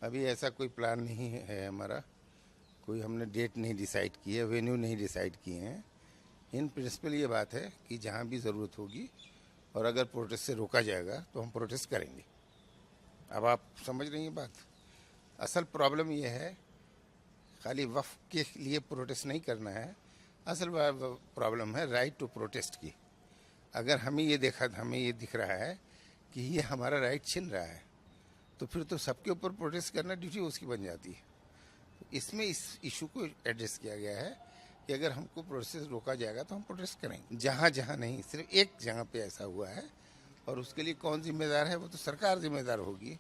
अभी ऐसा कोई प्लान नहीं है हमारा, कोई हमने डेट नहीं डिसाइड की है, वेन्यू नहीं डिसाइड किए हैं। इन प्रिंसिपल ये बात है कि जहाँ भी ज़रूरत होगी और अगर प्रोटेस्ट से रोका जाएगा तो हम प्रोटेस्ट करेंगे। अब आप समझ रही हैं बात। असल प्रॉब्लम ये है, खाली वक्फ के लिए प्रोटेस्ट नहीं करना है, असल प्रॉब्लम है राइट टू प्रोटेस्ट की। अगर हमें ये दिख रहा है कि ये हमारा राइट छीन रहा है, तो फिर तो सबके ऊपर प्रोटेस्ट करना ड्यूटी उसकी बन जाती है। इसमें इस इशू को एड्रेस किया गया है कि अगर हमको प्रोटेस्ट रोका जाएगा तो हम प्रोटेस्ट करेंगे। जहाँ जहाँ नहीं, सिर्फ एक जगह पे ऐसा हुआ है और उसके लिए कौन जिम्मेदार है, वो तो सरकार जिम्मेदार होगी।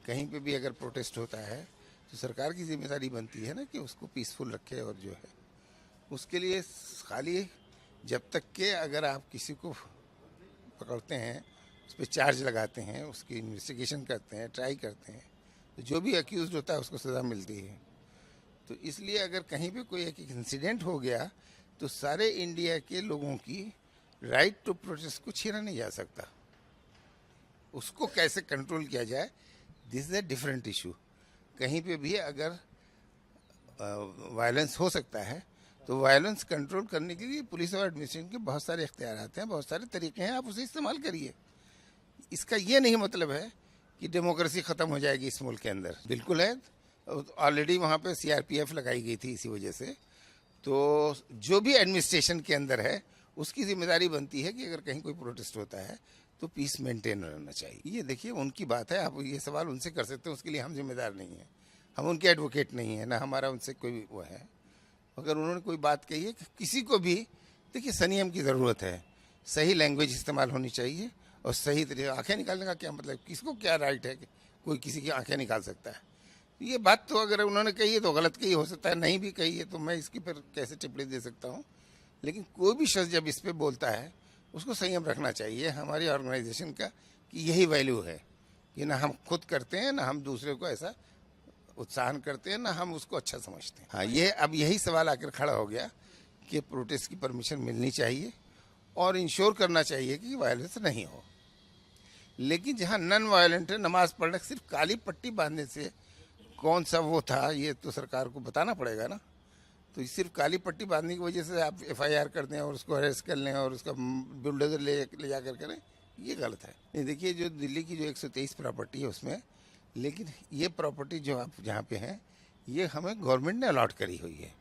कहीं पे भी अगर प्रोटेस्ट होता है तो सरकार की जिम्मेदारी बनती है ना कि उसको पीसफुल रखे। और जो है उसके लिए खाली जब तक के अगर आप किसी को पकड़ते हैं, उस पर चार्ज लगाते हैं, उसकी इन्वेस्टिगेशन करते हैं, ट्राई करते हैं, तो जो भी अक्यूज़ होता है उसको सज़ा मिलती है। तो इसलिए अगर कहीं भी कोई एक इंसिडेंट हो गया तो सारे इंडिया के लोगों की राइट टू प्रोटेस्ट को छीना नहीं जा सकता। उसको कैसे कंट्रोल किया जाए, this is a different issue. कहीं पे भी अगर वायलेंस हो सकता है तो वायलेंस कंट्रोल करने के लिए पुलिस और एडमिनिस्ट्रेशन के बहुत सारे इख्तियार हैं, बहुत सारे तरीके हैं, आप उसे इस्तेमाल करिए। इसका ये नहीं मतलब है कि डेमोक्रेसी ख़त्म हो जाएगी इस मुल्क के अंदर, बिल्कुल है। ऑलरेडी वहाँ पे सीआरपीएफ लगाई गई थी इसी वजह से। तो जो भी एडमिनिस्ट्रेशन के अंदर है उसकी जिम्मेदारी बनती है कि अगर कहीं कोई प्रोटेस्ट होता है तो पीस मेंटेन रहना चाहिए। ये देखिए उनकी बात है, आप ये सवाल उनसे कर सकते हैं, उसके लिए हम जिम्मेदार नहीं हैं, हम उनके एडवोकेट नहीं हैं, ना हमारा उनसे कोई वो है। अगर उन्होंने कोई बात कही है, किसी को भी देखिए संयम की ज़रूरत है, सही लैंग्वेज इस्तेमाल होनी चाहिए और सही तरीके। आंखें निकालने का क्या मतलब, किसको क्या राइट है कि कोई किसी की आंखें निकाल सकता है? ये बात तो अगर उन्होंने कही है तो गलत कही हो सकता है, नहीं भी कही है तो मैं इसकी पर कैसे टिप्पणी दे सकता हूँ। लेकिन कोई भी शख्स जब इस पे बोलता है उसको संयम रखना चाहिए हमारी ऑर्गेनाइजेशन का, कि यही वैल्यू है कि ना हम खुद करते हैं, ना हम दूसरे को ऐसा उत्साहन करते हैं, ना हम उसको अच्छा समझते हैं। हाँ, ये अब यही सवाल आकर खड़ा हो गया कि प्रोटेस्ट की परमिशन मिलनी चाहिए और इंश्योर करना चाहिए कि वायलेंस नहीं हो। लेकिन जहाँ नॉन वायलेंट है, नमाज पढ़ने सिर्फ काली पट्टी बांधने से कौन सा वो था, ये तो सरकार को बताना पड़ेगा ना। तो सिर्फ काली पट्टी बांधने की वजह से आप एफआईआर कर दें और उसको अरेस्ट कर लें और उसका बुलडोजर ले जाकर करें, ये गलत है। नहीं, देखिए जो दिल्ली की जो 123 प्रॉपर्टी है उसमें, लेकिन ये प्रॉपर्टी जो आप जहाँ पे हैं ये हमें गवर्नमेंट ने अलॉट करी हुई है,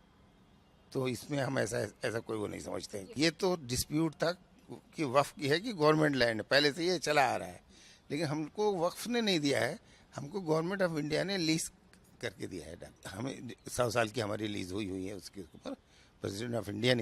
तो इसमें हम ऐसा कोई वो नहीं समझते हैं। ये तो डिस्प्यूट था कि वक्फ की है कि गवर्नमेंट लैंड, पहले से ये चला आ रहा है, लेकिन हमको वक्फ ने नहीं दिया है, हमको गवर्नमेंट ऑफ इंडिया ने लीज करके दिया है। हमें 100 साल की हमारी लीज हुई है, उसके ऊपर प्रेसिडेंट ऑफ इंडिया ने